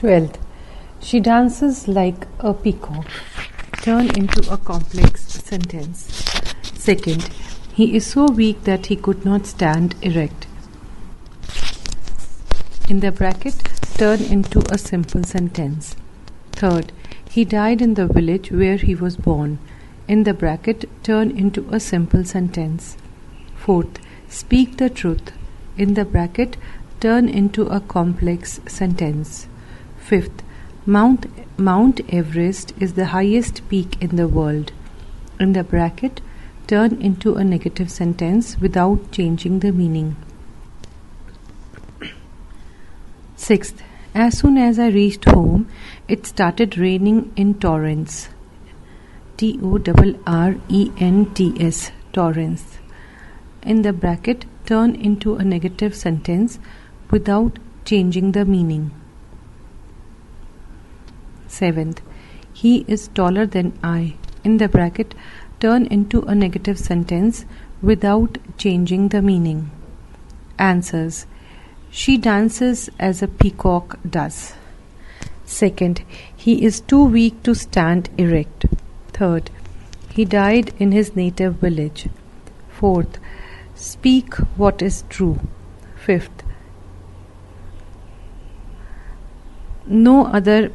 12th. She dances like a peacock. Turn into a complex sentence. 2nd. He is so weak that he could not stand erect. In the bracket, turn into a simple sentence. 3rd. He died in the village where he was born. In the bracket, turn into a simple sentence. 4th. Speak the truth. In the bracket, turn into a complex sentence. 5th. Mount Everest is the highest peak in the world. In the bracket, turn into a negative sentence without changing the meaning. 6th. As soon as I reached home, it started raining in torrents. Torrents. Torrents. In the bracket, turn into a negative sentence without changing the meaning. 7th. He is taller than I. In the bracket, turn into a negative sentence without changing the meaning. Answers. She dances as a peacock does. 2nd. He is too weak to stand erect. 3rd. He died in his native village. 4th. Speak what is true. 5th. No other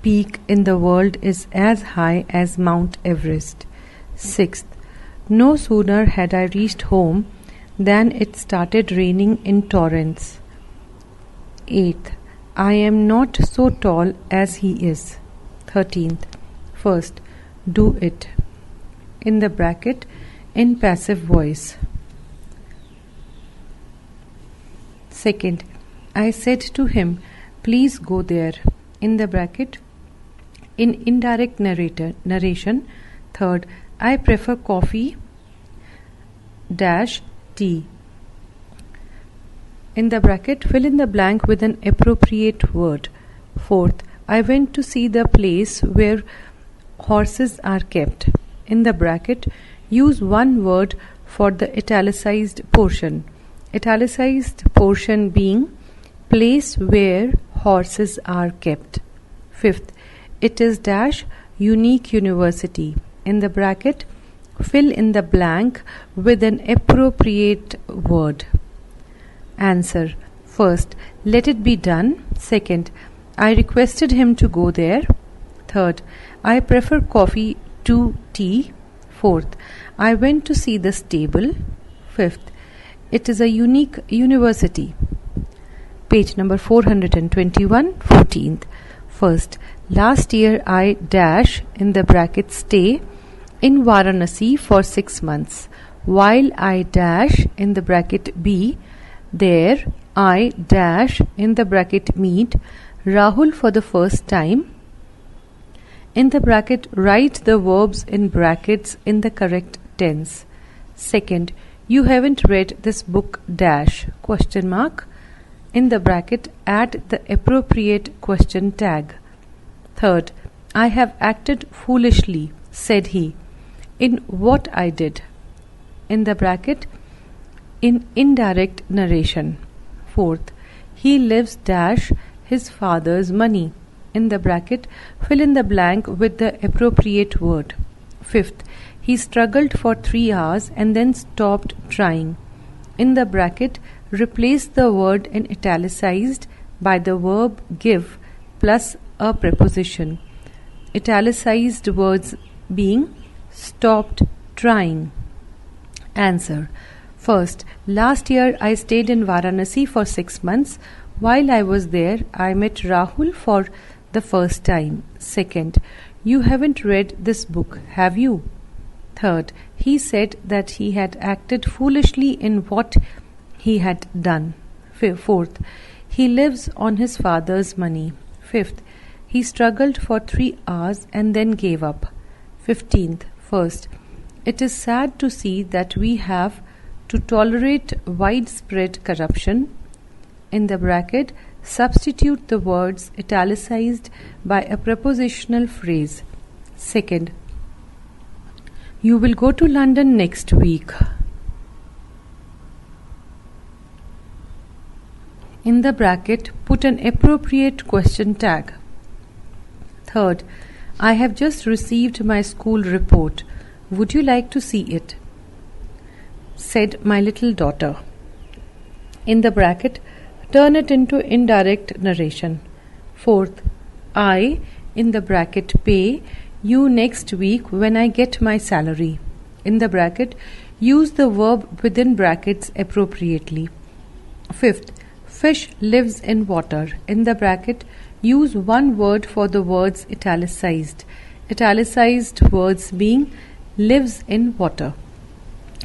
peak in the world is as high as Mount Everest. 6th. No sooner had I reached home than it started raining in torrents. 8th. I am not so tall as he is. 13th. First, do it. In the bracket, in passive voice. 2nd. I said to him, please go there. In the bracket, in indirect narration. 3rd. I prefer coffee tea. In the bracket, fill in the blank with an appropriate word. 4th. I went to see the place where horses are kept. In the bracket, use one word for the italicized portion. Italicized portion being place where horses are kept. 5th. It is unique university. In the bracket, fill in the blank with an appropriate word. Answer. First, let it be done. 2nd, I requested him to go there. 3rd, I prefer coffee to tea. 4th, I went to see the stable. 5th, it is a unique university. Page number 421, 14th. First, last year I in the bracket stay in Varanasi for 6 months. While I in the bracket be there, I in the bracket meet Rahul for the first time. In the bracket, write the verbs in brackets in the correct tense. 2nd, you haven't read this book question mark. In the bracket, add the appropriate question tag. 3rd, I have acted foolishly, said he. In what I did. In the bracket, in indirect narration. 4th, he lives his father's money. In the bracket, fill in the blank with the appropriate word. 5th, he struggled for 3 hours and then stopped trying. In the bracket, replace the word in italicized by the verb give plus a preposition. Italicized words being stopped trying. Answer. First, last year I stayed in Varanasi for 6 months. While I was there, I met Rahul for the first time. 2nd, you haven't read this book, have you? 3rd, he said that he had acted foolishly in what he had done. 4th, he lives on his father's money. 5th, he struggled for 3 hours and then gave up. 15th, first, it is sad to see that we have to tolerate widespread corruption. In the bracket, substitute the words italicized by a prepositional phrase. 2nd, you will go to London next week. In the bracket, put an appropriate question tag. Third, I have just received my school report. Would you like to see it? Said my little daughter. In the bracket, turn it into indirect narration. Fourth, I, in the bracket, pay you next week when I get my salary. In the bracket, use the verb within brackets appropriately. Fifth, fish lives in water. In the bracket, use one word for the words italicized. Italicized words being lives in water.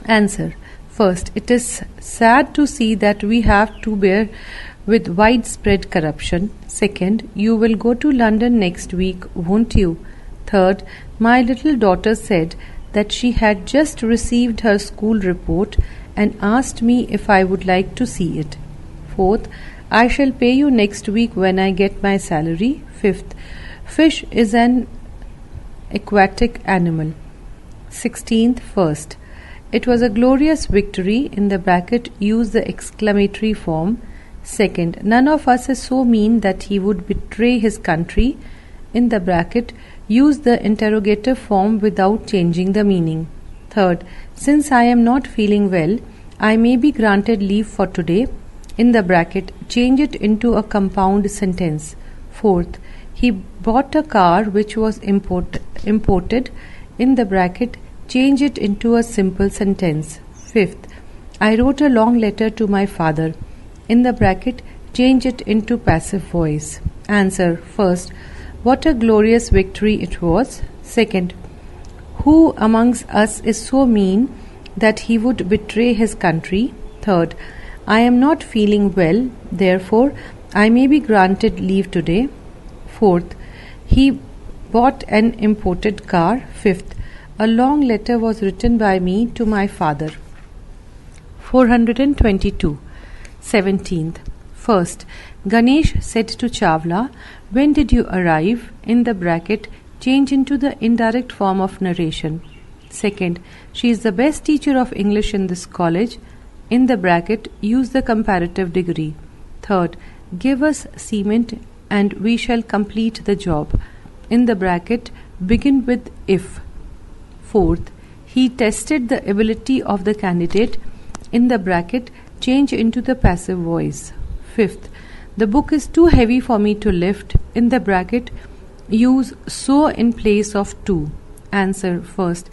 Answer. First, it is sad to see that we have to bear with widespread corruption. Second, you will go to London next week, won't you? Third, my little daughter said that she had just received her school report and asked me if I would like to see it. Fourth, I shall pay you next week when I get my salary. Fifth, fish is an aquatic animal. 16th, first, it was a glorious victory. In the bracket, use the exclamatory form. Second, none of us is so mean that he would betray his country. In the bracket, use the interrogative form without changing the meaning. Third, since I am not feeling well, I may be granted leave for today. In the bracket, change it into a compound sentence. Fourth, he bought a car which was imported. In the bracket, change it into a simple sentence. Fifth, I wrote a long letter to my father. In the bracket, change it into passive voice. Answer. First, what a glorious victory it was. Second, who amongst us is so mean that he would betray his country? Third, I am not feeling well, therefore I may be granted leave today. Fourth, he bought an imported car. Fifth, a long letter was written by me to my father. 422. 17th. First, Ganesh said to Chawla, when did you arrive? In the bracket, change into the indirect form of narration. Second, she is the best teacher of English in this college. In the bracket, use the comparative degree. Third, give us cement and we shall complete the job. In the bracket, begin with if. Fourth, he tested the ability of the candidate. In the bracket, change into the passive voice. Fifth, the book is too heavy for me to lift. In the bracket, use so in place of to. Answer. First,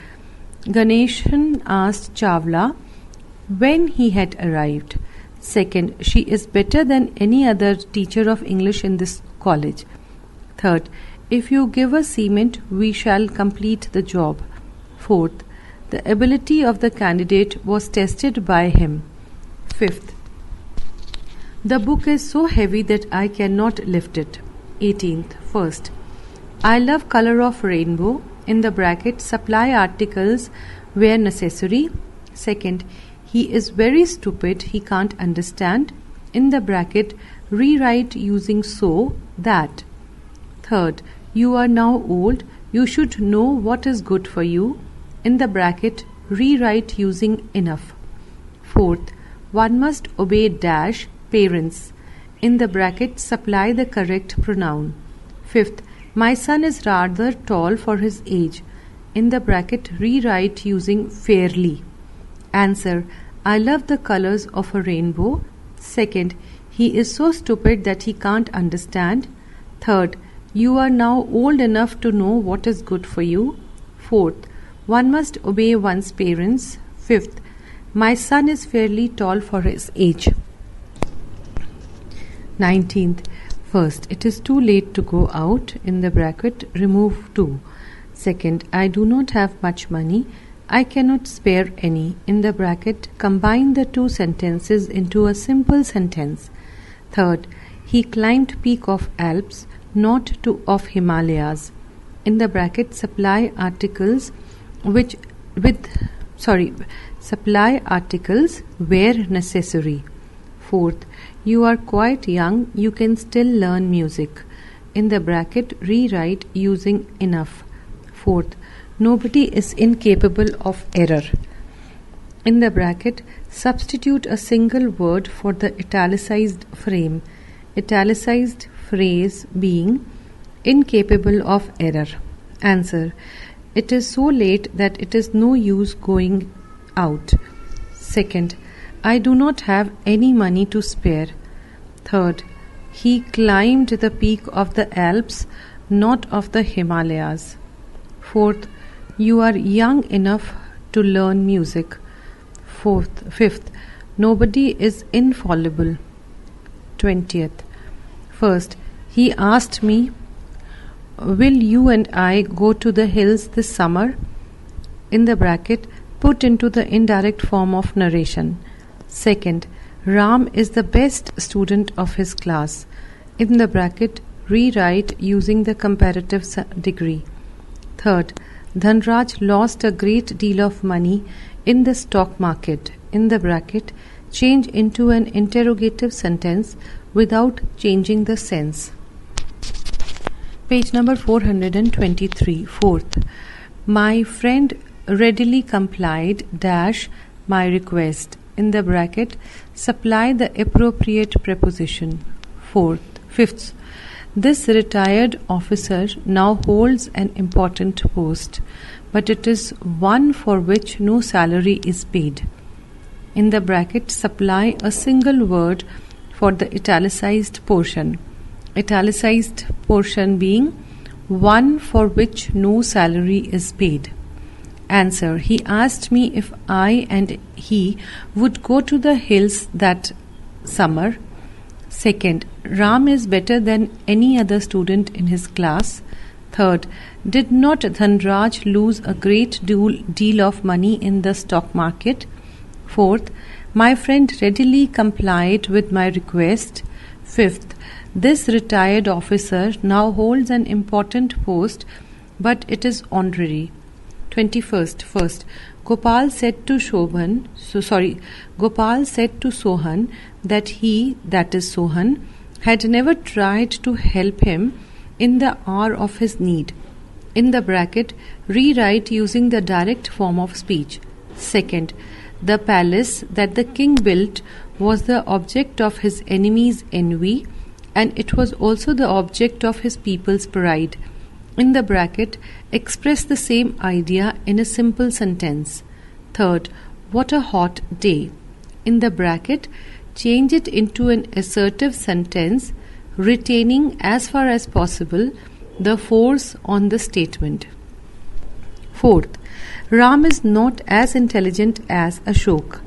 Ganeshan asked Chawla when he had arrived. Second, she is better than any other teacher of English in this college. Third, if you give us cement, we shall complete the job. Fourth, the ability of the candidate was tested by him. Fifth, the book is so heavy that I cannot lift it. 18th. First, I love color of rainbow. In the bracket, supply articles where necessary. Second, he is very stupid, he can't understand. In the bracket, rewrite using so, that. Third, you are now old, you should know what is good for you. In the bracket, rewrite using enough. Fourth, one must obey dash parents. In the bracket, supply the correct pronoun. Fifth, my son is rather tall for his age. In the bracket, rewrite using fairly. Answer. I love the colors of a rainbow. Second, he is so stupid that he can't understand. Third, you are now old enough to know what is good for you. Fourth, one must obey one's parents. Fifth, my son is fairly tall for his age. 19th. First, it is too late to go out. In the bracket, remove to. Second, I do not have much money. I cannot spare any. In the bracket, combine the two sentences into a simple sentence. Third, he climbed peak of Alps, not to of Himalayas. In the bracket, supply articles where necessary. Fourth, you are quite young, you can still learn music. In the bracket, rewrite using enough. Fourth, nobody is incapable of error. In the bracket, substitute a single word for the italicized frame. Italicized phrase being incapable of error. Answer. It is so late that it is no use going out. Second. I do not have any money to spare. Third. He climbed the peak of the Alps, not of the Himalayas. Fourth. You are young enough to learn music. Fifth. Nobody is infallible. 20th. First. He asked me, will you and I go to the hills this summer? In the bracket, put into the indirect form of narration. Second, Ram is the best student of his class. In the bracket, rewrite using the comparative degree. Third, Dhanraj lost a great deal of money in the stock market. In the bracket, change into an interrogative sentence without changing the sense. Page number 423. Fourth, my friend readily complied dash my request. In the bracket, supply the appropriate preposition. Fifth, this retired officer now holds an important post, but it is one for which no salary is paid. In the bracket, supply a single word for the italicized portion. Italicized portion being one for which no salary is paid. Answer. He asked me if I and he would go to the hills that summer. Second, Ram is better than any other student in his class. Third, did not Dhanraj lose a great deal of money in the stock market? Fourth, my friend readily complied with my request. Fifth, this retired officer now holds an important post, but it is honorary. 21st. First, Gopal said to Sohan that he, that is Sohan, had never tried to help him in the hour of his need. In the bracket, rewrite using the direct form of speech. Second, the palace that the king built was the object of his enemy's envy, and it was also the object of his people's pride. In the bracket, express the same idea in a simple sentence. Third, what a hot day. In the bracket, change it into an assertive sentence, retaining as far as possible the force on the statement. Fourth, Ram is not as intelligent as Ashok.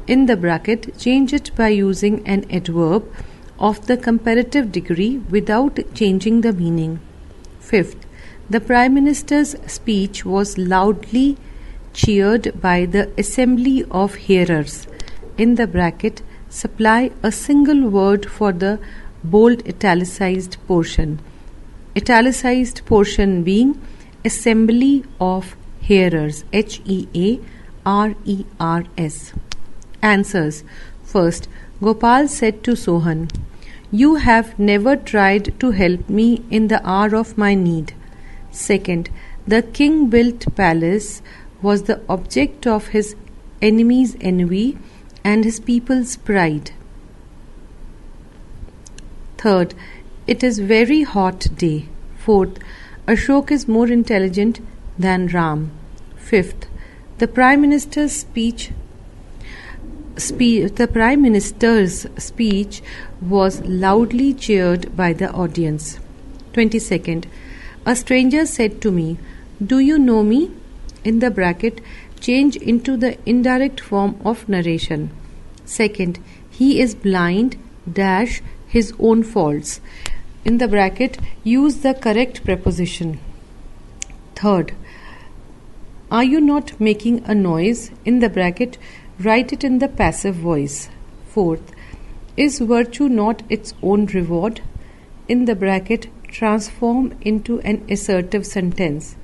In the bracket, change it by using an adverb of the comparative degree without changing the meaning. Fifth, the Prime Minister's speech was loudly cheered by the assembly of hearers. In the bracket, supply a single word for the bold italicized portion. Italicized portion being assembly of hearers. Hearers. Answers. First, Gopal said to Sohan, you have never tried to help me in the hour of my need. Second, the king-built palace was the object of his enemy's envy and his people's pride. Third, it is very hot day. Fourth, Ashok is more intelligent than Ram. Fifth, the Prime Minister's speech was loudly cheered by the audience. 22nd, a stranger said to me, do you know me? In the bracket, change into the indirect form of narration. Second, he is blind dash his own faults. In the bracket, use the correct preposition. Third, are you not making a noise? In the bracket, write it in the passive voice. Fourth, is virtue not its own reward? In the bracket, transform into an assertive sentence.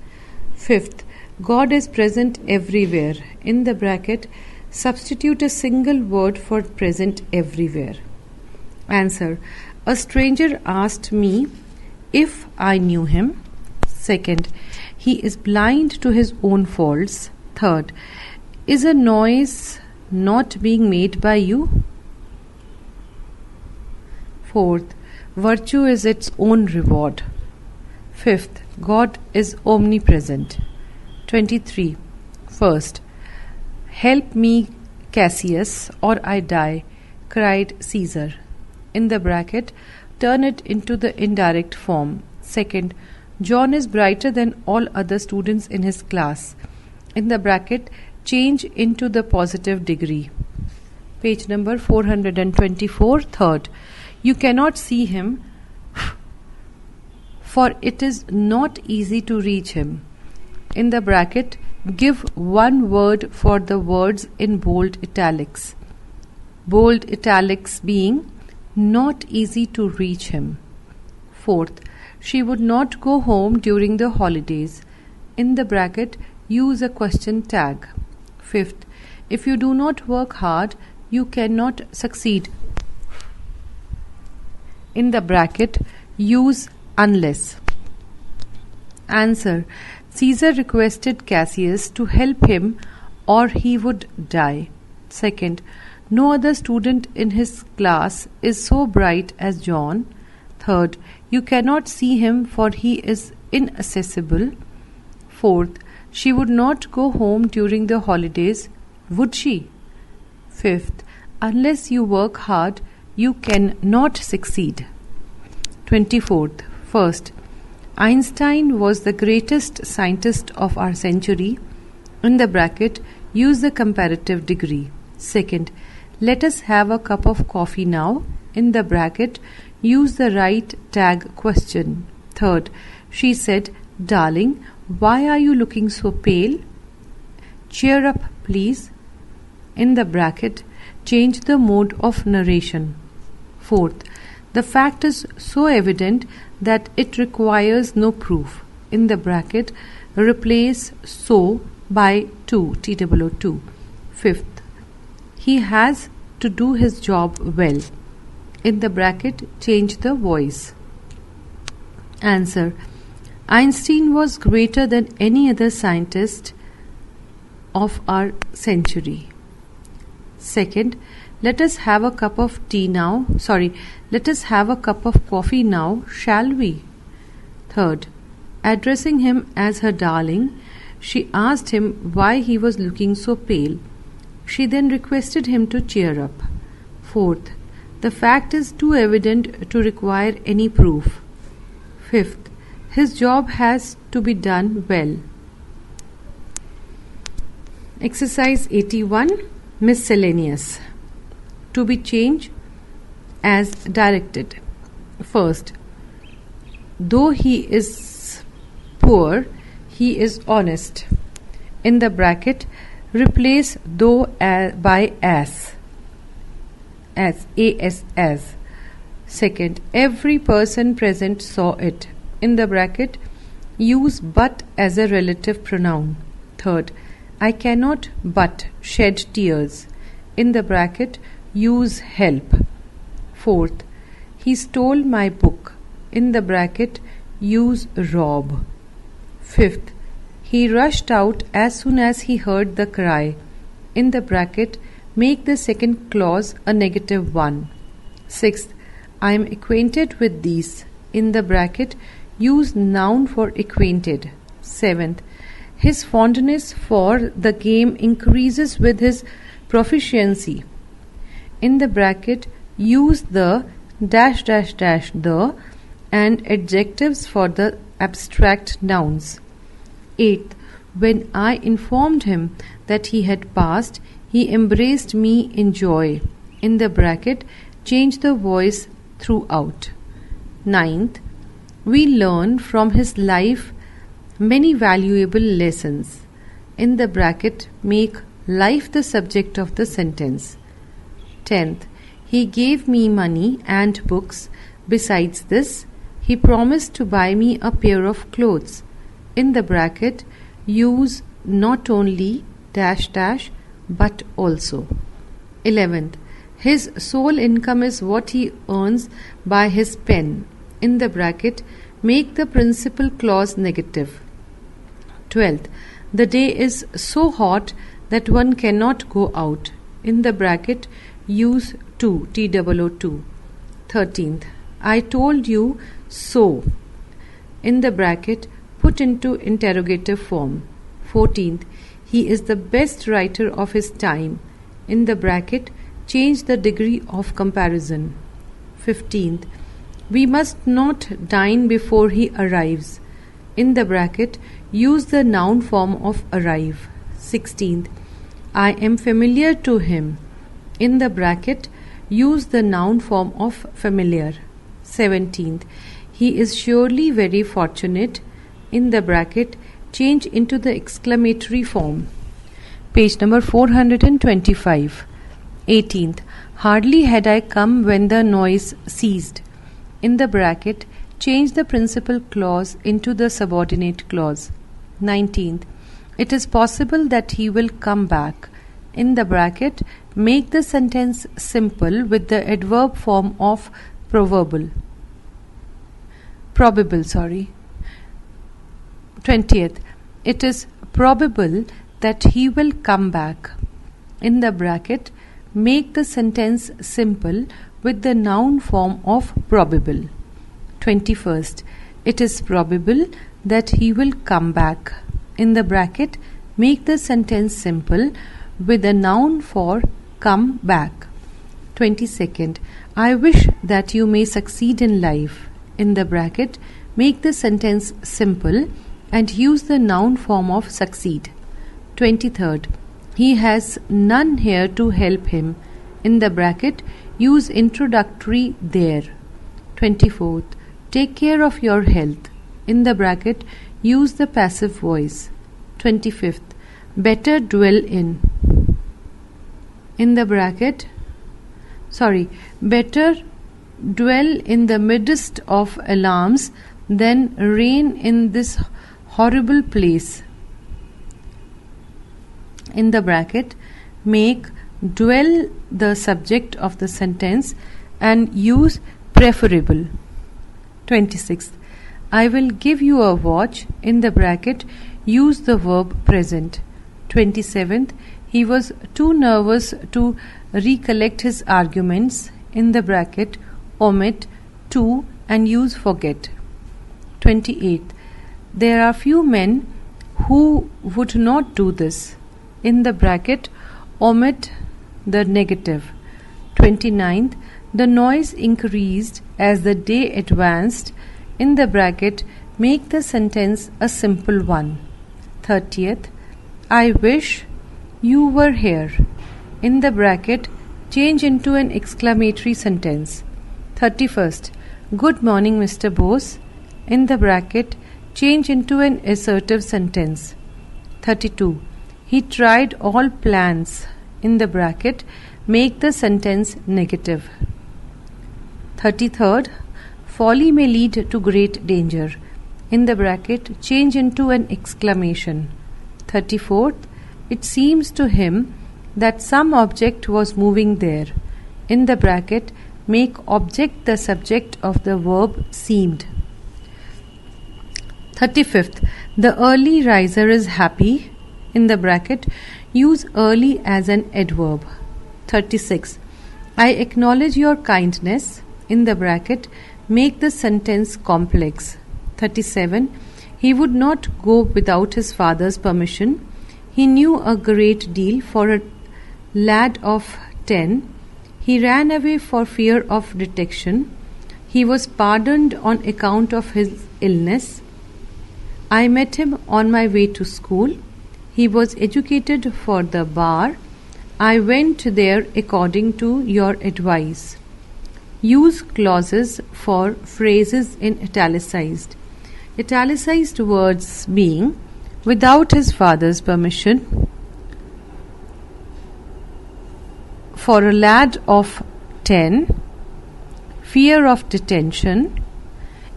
Fifth, God is present everywhere. In the bracket, substitute a single word for present everywhere. Answer. A stranger asked me if I knew him. Second, he is blind to his own faults. Third, is a noise not being made by you? Fourth, virtue is its own reward. Fifth, God is omnipresent. 23. First, help me, Cassius, or I die, cried Caesar. In the bracket, turn it into the indirect form. Second, John is brighter than all other students in his class. In the bracket, change into the positive degree. Page number 424. Third, you cannot see him, for it is not easy to reach him. In the bracket, give one word for the words in bold italics. Bold italics being not easy to reach him. Fourth, she would not go home during the holidays. In the bracket, use a question tag. Fifth, if you do not work hard, you cannot succeed. In the bracket, use unless. Answer. Caesar requested Cassius to help him or he would die. Second, no other student in his class is so bright as John. Third, you cannot see him for he is inaccessible. Fourth, she would not go home during the holidays, would she? Fifth, unless you work hard, you cannot succeed. 24th. First, Einstein was the greatest scientist of our century. In the bracket, use the comparative degree. Second, let us have a cup of coffee now. In the bracket, use the right tag question. Third, she said, darling, why are you looking so pale? Cheer up, please. In the bracket, change the mode of narration. Fourth, the fact is so evident that it requires no proof. In the bracket, replace so by to, TWO2. Fifth, he has to do his job well. In the bracket, change the voice. Answer. Einstein was greater than any other scientist of our century. Second, let us have a cup of coffee now, shall we? Third, addressing him as her darling, she asked him why he was looking so pale. She then requested him to cheer up. Fourth, the fact is too evident to require any proof. Fifth, his job has to be done well. Exercise 81, Miscellaneous. To be changed as directed. First, though he is poor, he is honest. In the bracket, replace though by as. Second, every person present saw it. In the bracket, use but as a relative pronoun. Third, I cannot but shed tears. In the bracket, use help. Fourth, he stole my book. In the bracket, use rob. Fifth, he rushed out as soon as he heard the cry. In the bracket, make the second clause a negative one. Sixth, I am acquainted with these. In the bracket, use noun for acquainted. Seventh, his fondness for the game increases with his proficiency. In the bracket, use the ... the and adjectives for the abstract nouns. Eighth, when I informed him that he had passed, he embraced me in joy. In the bracket, change the voice throughout. Ninth, we learn from his life many valuable lessons. In the bracket, make life the subject of the sentence. 10th, he gave me money and books. Besides this, he promised to buy me a pair of clothes. In the bracket, use not only ... but also. 11th, his sole income is what he earns by his pen. In the bracket, make the principal clause negative. 12th, the day is so hot that one cannot go out. In the bracket, use to, T-O-O-2. 13th, I told you so. In the bracket, put into interrogative form. 14th, he is the best writer of his time. In the bracket, change the degree of comparison. 15th, we must not dine before he arrives. In the bracket, use the noun form of arrive. 16th, I am familiar to him. In the bracket, use the noun form of familiar. 17th, he is surely very fortunate. In the bracket, change into the exclamatory form. Page number 425. 18th, hardly had I come when the noise ceased. In the bracket, change the principal clause into the subordinate clause. 19th, it is possible that he will come back. In the bracket, make the sentence simple with the adverb form of probable. 20th, it is probable that he will come back. In the bracket, make the sentence simple with the noun form of probable. 21st, it is probable that he will come back. In the bracket, make the sentence simple with a noun for come back. 22nd, I wish that you may succeed in life. In the bracket, make the sentence simple and use the noun form of succeed. 23rd, he has none here to help him. In the bracket, use introductory there. 24th, take care of your health. In the bracket, use the passive voice. 25th, better dwell in. In the bracket, better dwell in the midst of alarms than reign in this horrible place. In the bracket, make dwell the subject of the sentence and use preferable. 26th, I will give you a watch. In the bracket, use the verb present. 27th, he was too nervous to recollect his arguments. In the bracket, omit to and use forget. 28th, there are few men who would not do this. In the bracket, omit the negative. 29th, the noise increased as the day advanced. In the bracket, make the sentence a simple one. 30th, I wish you were here. In the bracket, change into an exclamatory sentence. 31st, good morning, Mr. Bose. In the bracket, change into an assertive sentence. 32, he tried all plans. In the bracket, make the sentence negative. 33rd, folly may lead to great danger. In the bracket, change into an exclamation. 34th, it seems to him that some object was moving there. In the bracket, make object the subject of the verb seemed. 35th, the early riser is happy. In the bracket, use early as an adverb. 36, I acknowledge your kindness. In the bracket, make the sentence complex. 37, he would not go without his father's permission. He knew a great deal for a lad of 10. He ran away for fear of detection. He was pardoned on account of his illness. I met him on my way to school. He was educated for the bar. I went there according to your advice. Use clauses for phrases in italicized. Italicized words being without his father's permission, for a lad of 10, fear of detention,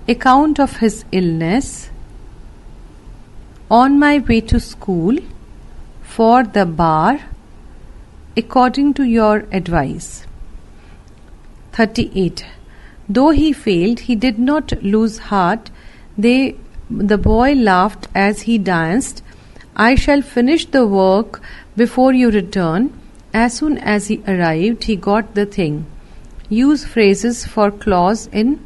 account of his illness, on my way to school, for the bar, according to your advice. 38. Though he failed, he did not lose heart. The boy laughed as he danced. I shall finish the work before you return, As soon as he arrived, he got the thing. Use phrases for clause in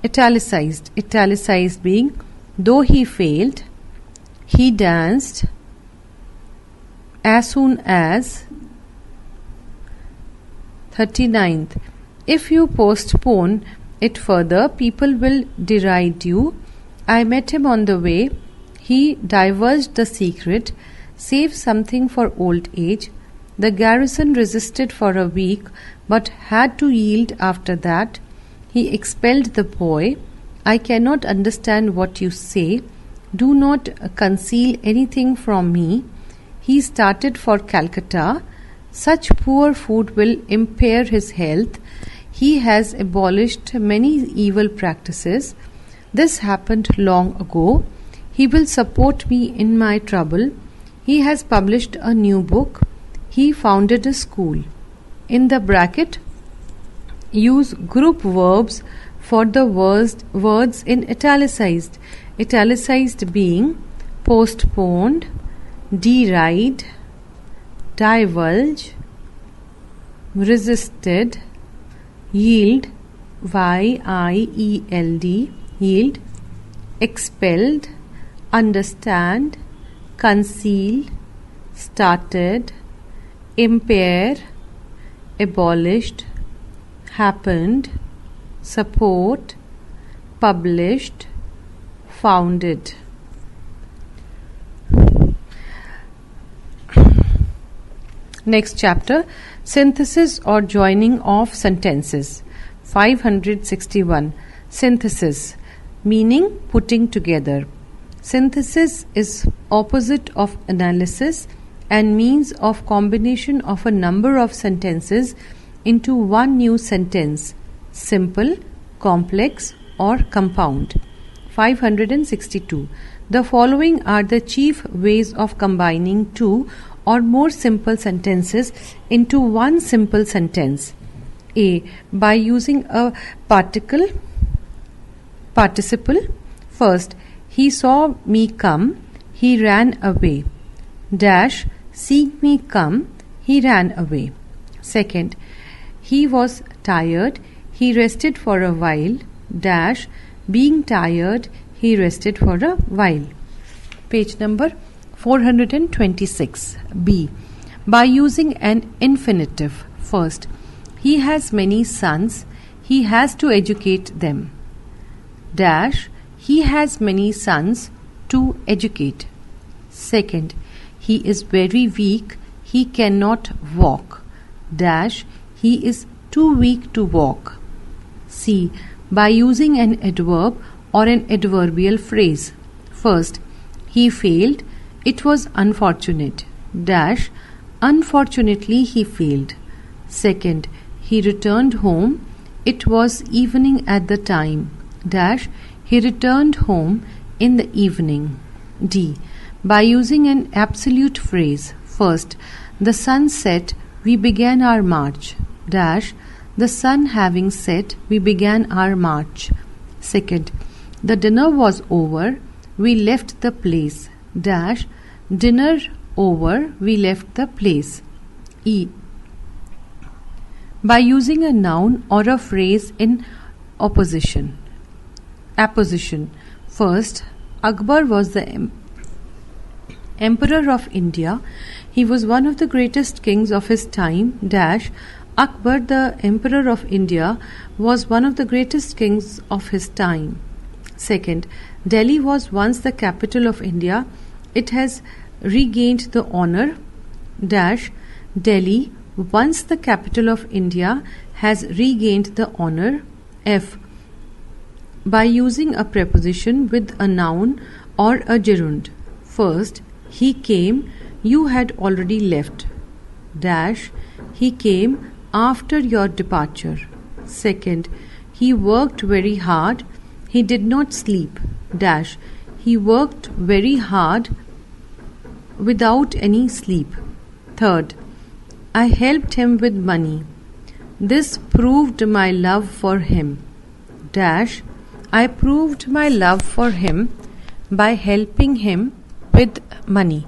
italicized. Italicized being though he failed, he danced, as soon as. 39th. If you postpone it further, people will deride you. I met him on the way. He divulged the secret. Save something for old age. The garrison resisted for a week, but had to yield after that. He expelled the boy. I cannot understand what you say. Do not conceal anything from me. He started for Calcutta. Such poor food will impair his health. He has abolished many evil practices. This happened long ago. He will support me in my trouble. He has published a new book. He founded a school. In the bracket, use group verbs for the words in italicized. Italicized being postponed, deride, divulge, resisted, yield, yield, yield, expelled, understand, conceal, started, impair, abolished, happened, support, published, founded. Next chapter, synthesis or joining of sentences. 561. Synthesis, meaning putting together. Synthesis is opposite of analysis and means of combination of a number of sentences into one new sentence, simple, complex or compound. 562. The following are the chief ways of combining two or more simple sentences into one simple sentence. A. By using a participle. First, he saw me come, he ran away. Dash, seeing me come, he ran away. Second, he was tired, he rested for a while. Dash, being tired, he rested for a while. Page number 426. B. By using an infinitive. First, he has many sons, he has to educate them. Dash, he has many sons to educate. Second, he is very weak, he cannot walk. Dash, he is too weak to walk. C. By using an adverb or an adverbial phrase. First, he failed, it was unfortunate. Dash, unfortunately he failed. Second, he returned home, it was evening at the time. Dash, he returned home in the evening. D. By using an absolute phrase. First, the sun set, we began our march. Dash, the sun having set, we began our march. Second, the dinner was over, we left the place. Dash, dinner over, we left the place. E. By using a noun or a phrase in apposition. First, Akbar was the Emperor of India. He was one of the greatest kings of his time. Dash, Akbar, the Emperor of India, was one of the greatest kings of his time. Second, Delhi was once the capital of India. It has regained the honor. Dash, Delhi, once the capital of India, has regained the honor. F. By using a preposition with a noun or a gerund. First, he came, you had already left. Dash, he came after your departure. Second, he worked very hard, he did not sleep. Dash, he worked very hard without any sleep. Third, I helped him with money. This proved my love for him. Dash, I proved my love for him by helping him with money.